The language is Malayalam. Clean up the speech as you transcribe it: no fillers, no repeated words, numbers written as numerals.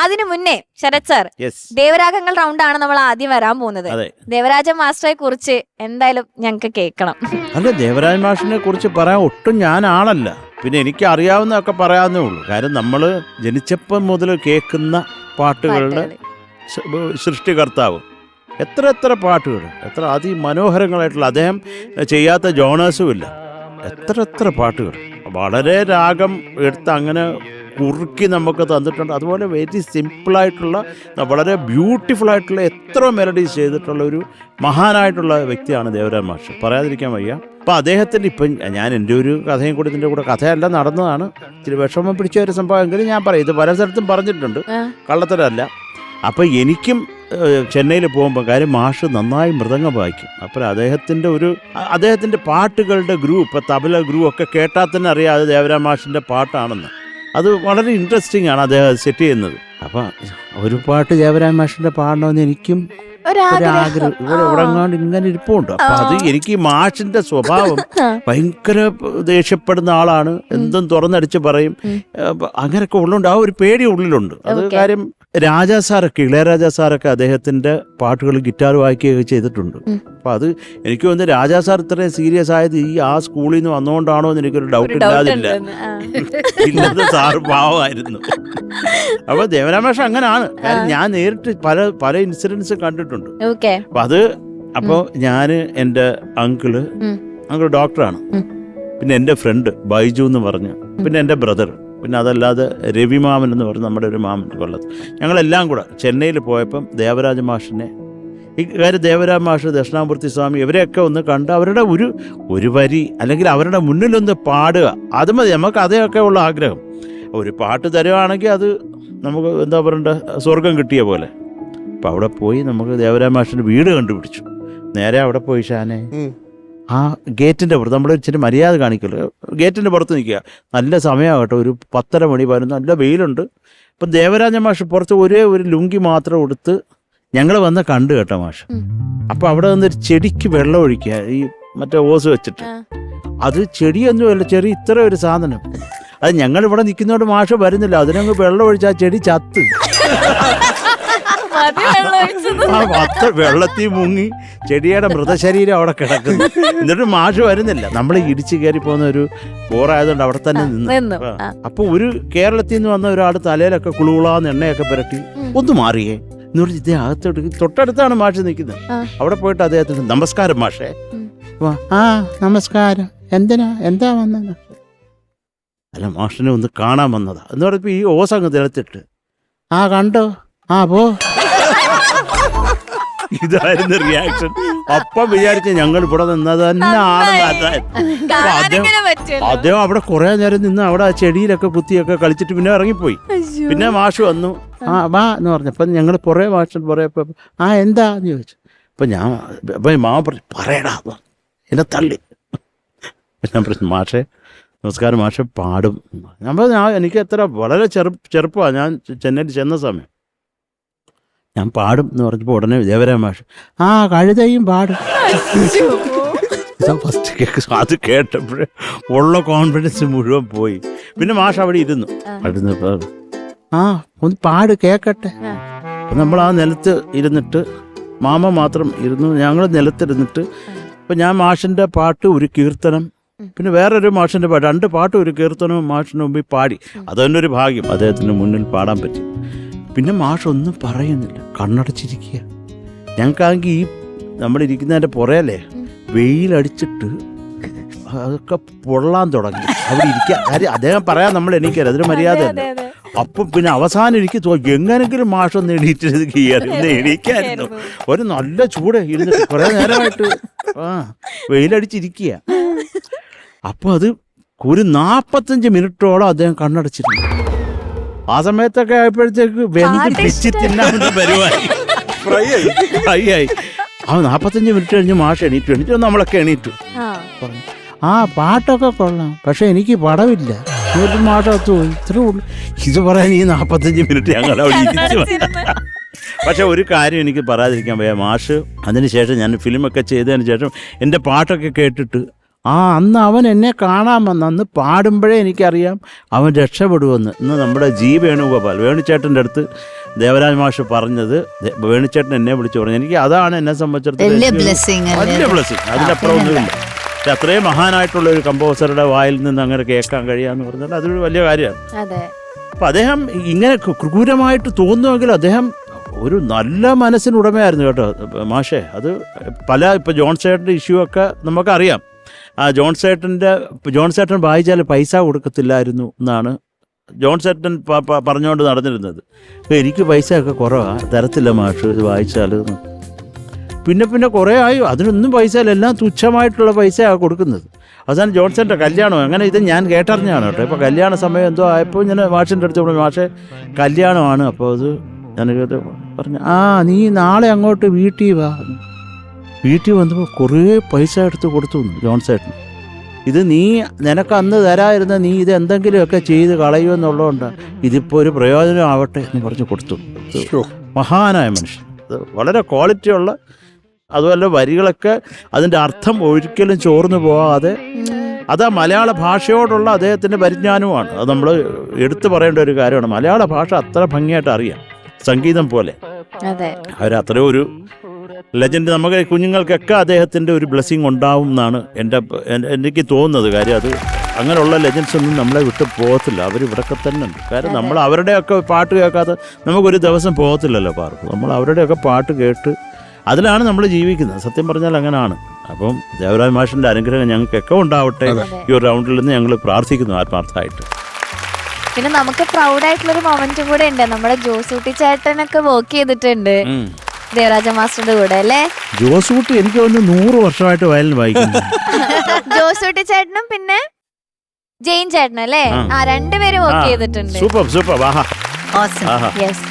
അതിനു മുന്നേ ശരത് സാർ, ദേവരാഗങ്ങൾ റൗണ്ടാണ് നമ്മൾ ആദ്യം വരാൻ പോകുന്നത്. ദേവരാജ മാസ്റ്ററെ കുറിച്ച് എന്തായാലും ഞങ്ങൾക്ക് കേൾക്കണം. അല്ല, ദേവരാജ മാഷിനെ കുറിച്ച് പറയാൻ ഒട്ടും ഞാൻ ആളല്ല. പിന്നെ എനിക്ക് അറിയാവുന്നതൊക്കെ പറയാവുന്നേ ഉള്ളൂ. കാര്യം നമ്മൾ ജനിച്ചപ്പം മുതൽ കേൾക്കുന്ന പാട്ടുകളുടെ സൃഷ്ടികർത്താവ്. എത്ര പാട്ടുകൾ, എത്ര അതിമനോഹരങ്ങളായിട്ടുള്ള, അദ്ദേഹം ചെയ്യാത്ത ജോണേഴ്സും ഇല്ല. എത്ര പാട്ടുകൾ വളരെ രാഗം എടുത്ത് അങ്ങനെ കുറുക്കി നമുക്ക് തന്നിട്ടുണ്ട്. അതുപോലെ വെരി സിമ്പിളായിട്ടുള്ള, വളരെ ബ്യൂട്ടിഫുള്ളായിട്ടുള്ള എത്ര മെലഡീസ് ചെയ്തിട്ടുള്ള ഒരു മഹാനായിട്ടുള്ള വ്യക്തിയാണ് ദേവരാജ മാഷ്. പറയാതിരിക്കാൻ വയ്യ. അപ്പം അദ്ദേഹത്തിൻ്റെ ഇപ്പം ഞാൻ എൻ്റെ ഒരു കഥയും കൂടി ഇതിൻ്റെ കൂടെ കഥയല്ല നടന്നതാണ്. ഇച്ചിരി വിഷമം പിടിച്ച ഒരു സംഭവമെങ്കിലും ഞാൻ പറയും. ഇത് പല സ്ഥലത്തും പറഞ്ഞിട്ടുണ്ട്, കള്ളത്തരല്ല. അപ്പം എനിക്കും ചെന്നൈയിൽ പോകുമ്പോൾ കാര്യം മാഷ് നന്നായി മൃദംഗം വായിക്കും. അപ്പോൾ അദ്ദേഹത്തിൻ്റെ പാട്ടുകളുടെ ഗ്രൂപ്പ്, തബല ഗ്രൂപ്പ് ഒക്കെ കേട്ടാൽ തന്നെ അറിയാം അത് ദേവരാജ മാഷിൻ്റെ പാട്ടാണെന്ന്. അത് വളരെ ഇൻട്രസ്റ്റിംഗ് ആണ് അദ്ദേഹം സെറ്റ് ചെയ്യുന്നത്. അപ്പം ഒരു പാട്ട് ദേവരാജ മാഷിൻ്റെ പാടണമെന്ന് എനിക്കും ഒരാഗ്രഹം. ഇവിടെങ്ങാണ്ട് ഇങ്ങനെ ഇരിപ്പുണ്ട്. അപ്പം അത് എനിക്ക് മാഷിൻ്റെ സ്വഭാവം ഭയങ്കര ദേഷ്യപ്പെടുന്ന ആളാണ്. എന്തും തുറന്നടിച്ച് പറയും. അങ്ങനെയൊക്കെ ഉള്ളുണ്ട്. ആ ഒരു പേടി ഉള്ളിലുണ്ട്. അത് കാര്യം രാജാ സാറൊക്കെ, ഇളയരാജാ സാറൊക്കെ അദ്ദേഹത്തിൻ്റെ പാട്ടുകൾ ഗിറ്റാർ വായിക്കുകയൊക്കെ ചെയ്തിട്ടുണ്ട്. അപ്പം അത് എനിക്ക് തോന്നുന്നു രാജാ സാർ ഇത്രയും സീരിയസ് ആയത് ആ സ്കൂളിൽ നിന്ന് വന്നുകൊണ്ടാണോ എന്ന് എനിക്കൊരു ഡൗട്ട് ഇല്ലാതില്ല. ഇല്ലാതെ സാറ് പാവമായിരുന്നു. അപ്പോൾ ദേവരാജ മാഷ് അങ്ങനെയാണ്. കാരണം ഞാൻ നേരിട്ട് പല ഇൻസിഡൻസ് കണ്ടിട്ടുണ്ട്. അപ്പം അത് അപ്പോൾ ഞാൻ എൻ്റെ അങ്കിള് ഡോക്ടറാണ്. പിന്നെ എൻ്റെ ഫ്രണ്ട് ബൈജു എന്ന് പറഞ്ഞ, പിന്നെ എൻ്റെ ബ്രദർ, പിന്നെ അതല്ലാതെ രവി മാമൻ എന്ന് പറഞ്ഞ് നമ്മുടെ ഒരു മാമൻ കൊല്ലത്ത്, ഞങ്ങളെല്ലാം കൂടെ ചെന്നൈയിൽ പോയപ്പം ദേവരാജ മാഷിനെ, ഈ കാര്യം ദേവരാജ മാഷ്, ദക്ഷിണാമൂർത്തി സ്വാമി, ഇവരെയൊക്കെ ഒന്ന് കണ്ട് അവരുടെ ഒരു വരി അല്ലെങ്കിൽ അവരുടെ മുന്നിലൊന്ന് പാടുക, അത് മതി. നമുക്ക് അതേയൊക്കെ ഉള്ള ആഗ്രഹം. ഒരു പാട്ട് തരുവാണെങ്കിൽ അത് നമുക്ക് എന്താ പറയണ്ട, സ്വർഗം കിട്ടിയ പോലെ. അപ്പം അവിടെ പോയി നമുക്ക് ദേവരാജ മാഷിൻ്റെ വീട് കണ്ടുപിടിച്ചു. നേരെ അവിടെ പോയി ഷാനെ ആ ഗേറ്റിൻ്റെ പുറത്ത്, നമ്മൾ ഇച്ചിരി മര്യാദ കാണിക്കുമല്ലോ, ഗേറ്റിൻ്റെ പുറത്ത് നിൽക്കുക. നല്ല സമയമാകട്ടെ, ഒരു 10:30 മണി 11, നല്ല വെയിലുണ്ട്. അപ്പം ദേവരാജ മാഷ് പുറത്ത് ഒരു ലുങ്കി മാത്രം എടുത്ത് ഞങ്ങൾ വന്ന് കണ്ടു കേട്ടോ മാഷ്. അപ്പം അവിടെ വന്നൊരു ചെടിക്ക് വെള്ളം ഒഴിക്കുക, ഈ മറ്റേ ഓസ് വെച്ചിട്ട്. അത് ചെടിയൊന്നുമല്ല, ചെറിയ ഇത്ര ഒരു സാധനം. അത് ഞങ്ങളിവിടെ നിൽക്കുന്നതുകൊണ്ട് മാഷ് വരുന്നില്ല, അതിനങ്ങ് വെള്ളം ഒഴിച്ച് ആ ചെടി ചത്ത്. വെള്ളത്തിൽ മുങ്ങി ചെടിയുടെ മൃതശരീരം അവിടെ കിടക്കുന്നു. എന്നിട്ട് മാഷ് വരുന്നില്ല. നമ്മൾ ഇടിച്ചു കയറി പോകുന്ന ഒരു ബോറായതുകൊണ്ട് അവിടെ തന്നെ നിന്ന്. അപ്പൊ ഒരു കേരളത്തിൽ നിന്ന് വന്ന ഒരാൾ തലയിലൊക്കെ കുളുകുളാന്ന് എണ്ണയൊക്കെ പുരട്ടി, ഒന്ന് മാറിയേ എന്നോട് ഇതേ അകത്തോട്ട്, തൊട്ടടുത്താണ് മാഷ് നിൽക്കുന്നത്. അവിടെ പോയിട്ട് അദ്ദേഹത്തിന് നമസ്കാരം മാഷേ. ആ നമസ്കാരം, എന്താ വന്നത്? അല്ല മാഷിനെ ഒന്ന് കാണാൻ വന്നതാ എന്ന് പറഞ്ഞപ്പോ ഈ ഓസ് അങ്ങ് തിളത്തിട്ട്, ആ കണ്ടോ, ആ പോ. ഇതായിരുന്നു റിയാക്ഷൻ. അപ്പം വിചാരിച്ച ഞങ്ങൾ ഇവിടെ നിന്നത് തന്നെ ആണെന്ന്. അദ്ദേഹം അവിടെ കുറെ നേരം നിന്ന് അവിടെ ആ ചെടിയിലൊക്കെ കുത്തിയൊക്കെ കളിച്ചിട്ട് പിന്നെ ഇറങ്ങിപ്പോയി. പിന്നെ മാഷ് വന്നു, ആ വാ എന്ന് പറഞ്ഞപ്പോ ഞങ്ങൾ പുറേ മാഷ് പറയപ്പോ ആ എന്താന്ന് ചോദിച്ചു. അപ്പൊ മാമ പറഞ്ഞു പറയടാ, എന്നെ തള്ളി. ഞാൻ പറഞ്ഞു മാഷേ നമസ്കാരം, മാഷെ പാടും. എനിക്ക് വളരെ ചെറുപ്പമാണ് ഞാൻ ചെന്നൈയിൽ ചെന്ന സമയം. ഞാൻ പാടും എന്ന് പറഞ്ഞപ്പോൾ ഉടനെ ദേവരാജ മാഷ് ആ കഴുതയും പാടും. ഫസ്റ്റ് കേക്ക് അത് കേട്ടപ്പോഴേ ഉള്ള കോൺഫിഡൻസ് മുഴുവൻ പോയി. പിന്നെ മാഷ് അവിടെ ഇരുന്നു. ആ ഒന്ന് പാട് കേക്കട്ടെ. അപ്പം നമ്മൾ ആ നിലത്ത് ഇരുന്നിട്ട്, മാമ മാത്രം ഇരുന്നു, ഞങ്ങൾ നിലത്തിരുന്നിട്ട്. അപ്പം ഞാൻ മാഷിൻ്റെ പാട്ട്, ഒരു കീർത്തനം, പിന്നെ വേറൊരു മാഷിൻ്റെ പാട്ട്, 2 പാട്ടും ഒരു കീർത്തനവും മാഷിന് മുമ്പിൽ പാടി. അതെന്നെ ഒരു ഭാഗ്യം, അദ്ദേഹത്തിന് മുന്നിൽ പാടാൻ പറ്റി. പിന്നെ മാഷ് ഒന്നും പറയുന്നില്ല, കണ്ണടച്ചിരിക്കുക. ഞങ്ങൾക്കാണെങ്കിൽ ഈ നമ്മളിരിക്കുന്നതിൻ്റെ പുറയല്ലേ വെയിലടിച്ചിട്ട് അതൊക്കെ പൊള്ളാൻ തുടങ്ങി. അവിടെ ഇരിക്കുക, കാര്യം അദ്ദേഹം പറയാൻ നമ്മൾ എണീക്കരുത്, അതൊരു മര്യാദയല്ല. അപ്പം പിന്നെ അവസാനം എനിക്ക് എങ്ങനെങ്കിലും മാഷൊന്ന് എണീറ്റിരുന്ന് എണീക്കായിരുന്നു. ഒരു നല്ല ചൂട് ഇരുന്നിട്ട് കുറേ നേരമായിട്ട് വെയിലടിച്ചിരിക്കുക. അപ്പോൾ അത് ഒരു 45 മിനിറ്റോളം അദ്ദേഹം കണ്ണടച്ചിരുന്നു. ആ സമയത്തൊക്കെ ആയപ്പോഴത്തേക്ക് വെന്ത് പിച്ചി തിന്നാണ്ട് പരിപാടി ഫ്രൈ ആയി. ആ 45 മിനിറ്റ് കഴിഞ്ഞ് മാഷ് എണീറ്റു. നമ്മളൊക്കെ എണീറ്റു. ആ പാട്ടൊക്കെ കൊള്ളാം, പക്ഷെ എനിക്ക് പടവില്ല. മാഷത്ത് പോയി, ഇത്രേ ഉള്ളൂ. ഇത് പറയാൻ ഈ 45 മിനിറ്റ് ഞങ്ങൾ അവിടെ ഇരിച്ചു. പക്ഷെ ഒരു കാര്യം എനിക്ക് പറയാതിരിക്കാൻ വയ്യ. മാഷ് അതിന് ശേഷം ഞാൻ ഫിലിമൊക്കെ ചെയ്തതിന് ശേഷം എൻ്റെ പാട്ടൊക്കെ കേട്ടിട്ട് അന്ന് അവൻ എന്നെ കാണാൻ വന്ന് അന്ന് പാടുമ്പോഴേ എനിക്കറിയാം അവൻ രക്ഷപ്പെടുമെന്ന്. ഇന്ന് നമ്മുടെ ജി വേണുഗോപാൽ വേണുചേട്ടൻ്റെ അടുത്ത് ദേവരാജ് മാഷ് പറഞ്ഞത്, വേണുചേട്ടൻ എന്നെ വിളിച്ചു പറഞ്ഞു. എനിക്ക് അതാണ് എന്നെ സംബന്ധിച്ചിടത്തോളം വലിയ ബ്ലെസ്സിങ്. അതിനപ്പുറം ഒന്നുമില്ല. അത്രയും മഹാനായിട്ടുള്ള ഒരു കമ്പോസറുടെ വായിൽ നിന്ന് അങ്ങനെ കേൾക്കാൻ കഴിയാന്ന് പറഞ്ഞാൽ അതൊരു വലിയ കാര്യമാണ്. അപ്പം അദ്ദേഹം ഇങ്ങനെ ക്രൂരമായിട്ട് തോന്നുമെങ്കിൽ അദ്ദേഹം ഒരു നല്ല മനസ്സിനുടമയായിരുന്നു കേട്ടോ മാഷേ. അത് ഇപ്പോൾ ജോൺ ചേട്ടൻ്റെ ഇഷ്യൂ ഒക്കെ നമുക്കറിയാം. ജോൺ ചേട്ടൻ വായിച്ചാൽ പൈസ കൊടുക്കത്തില്ലായിരുന്നു എന്നാണ് ജോൺ ചേട്ടൻ പറഞ്ഞുകൊണ്ട് നടന്നിരുന്നത്. എനിക്ക് പൈസ ഒക്കെ കുറവാണ്, തരത്തില്ല മാഷ് ഇത് വായിച്ചാൽ. പിന്നെ കുറേ ആയി അതിനൊന്നും പൈസ ഇല്ല, എല്ലാം തുച്ഛമായിട്ടുള്ള പൈസയാണ് കൊടുക്കുന്നത്. അവസാനം ജോൺ ചേട്ടൻ്റെ കല്യാണം അങ്ങനെ ഇത് ഞാൻ കേട്ടറിഞ്ഞാണ് കേട്ടോ. ഇപ്പോൾ കല്യാണ സമയം എന്തോ ആയപ്പോൾ ഞാൻ മാഷിൻ്റെ അടുത്ത് പറഞ്ഞു, മാഷേ കല്യാണമാണ്. അപ്പോൾ അത് ഞാൻ പറഞ്ഞു, നീ നാളെ അങ്ങോട്ട് വീട്ടിൽ വന്നപ്പോൾ കുറേ പൈസ എടുത്ത് കൊടുത്തു ജോൺ ചേട്ടൻ. ഇത് നിനക്ക് അന്ന് തരാതിരുന്ന നീ ഇത് എന്തെങ്കിലുമൊക്കെ ചെയ്ത് കളയുമെന്നുള്ളതുകൊണ്ടാണ്, ഇതിപ്പോൾ ഒരു പ്രയോജനം ആവട്ടെ എന്ന് പറഞ്ഞ് കൊടുത്തു. മഹാനായ മനുഷ്യൻ, വളരെ ക്വാളിറ്റിയുള്ള, അതുപോലെ വരികളൊക്കെ അതിൻ്റെ അർത്ഥം ഒരിക്കലും ചോർന്നു പോകാതെ, അത് മലയാള ഭാഷയോടുള്ള അദ്ദേഹത്തിൻ്റെ പരിജ്ഞാനവുമാണ്. അത് നമ്മൾ എടുത്തു പറയേണ്ട ഒരു കാര്യമാണ്. മലയാള ഭാഷ അത്ര ഭംഗിയായിട്ട് അറിയാം, സംഗീതം പോലെ. അവരത്രയും ഒരു ലെജൻഡ്. നമുക്ക് കുഞ്ഞുങ്ങൾക്കൊക്കെ അദ്ദേഹത്തിൻ്റെ ഒരു ബ്ലെസ്സിങ് ഉണ്ടാവും എന്നാണ് എനിക്ക് തോന്നുന്നത്. കാര്യം അത് അങ്ങനെയുള്ള ലെജൻസ് ഒന്നും നമ്മളെ വിട്ട് പോകത്തില്ല. അവർ ഇവിടെയൊക്കെ തന്നെ ഉണ്ട്. കാരണം നമ്മൾ അവരുടെയൊക്കെ പാട്ട് കേൾക്കാതെ നമുക്കൊരു ദിവസം പോകത്തില്ലല്ലോ പാർക്ക്. നമ്മൾ അവരുടെയൊക്കെ പാട്ട് കേട്ട് അതിലാണ് നമ്മൾ ജീവിക്കുന്നത്. സത്യം പറഞ്ഞാൽ അങ്ങനെയാണ്. അപ്പം ദേവരാജ് മാഷിൻ്റെ അനുഗ്രഹം ഞങ്ങൾക്കൊക്കെ ഉണ്ടാവട്ടെ ഈ ഒരു റൗണ്ടിൽ നിന്ന് ഞങ്ങൾ പ്രാർത്ഥിക്കുന്നു ആത്മാർത്ഥമായിട്ട്. പിന്നെ നമുക്ക് പ്രൗഡായിട്ടുള്ളൊരു മൊമെന്റും കൂടെ ഉണ്ട്. നമ്മുടെ ജോസൂട്ടി ചേട്ടനൊക്കെ വർക്ക് ചെയ്തിട്ടുണ്ട് ദേവരാജ മാസ്റ്ററുടെ കൂടെ അല്ലേ? ജോസൂട്ടി എനിക്ക് ഒന്ന് 100 വർഷമായിട്ട് വയലിൻ വായിക്കുന്നു. ജോസൂട്ടി ചേട്ടനും പിന്നെ ജെയിൻ ചേട്ടനും അല്ലേ? രണ്ടുപേരും വർക്ക് ചെയ്തിട്ടുണ്ട്. സൂപ്പർ. യെസ്.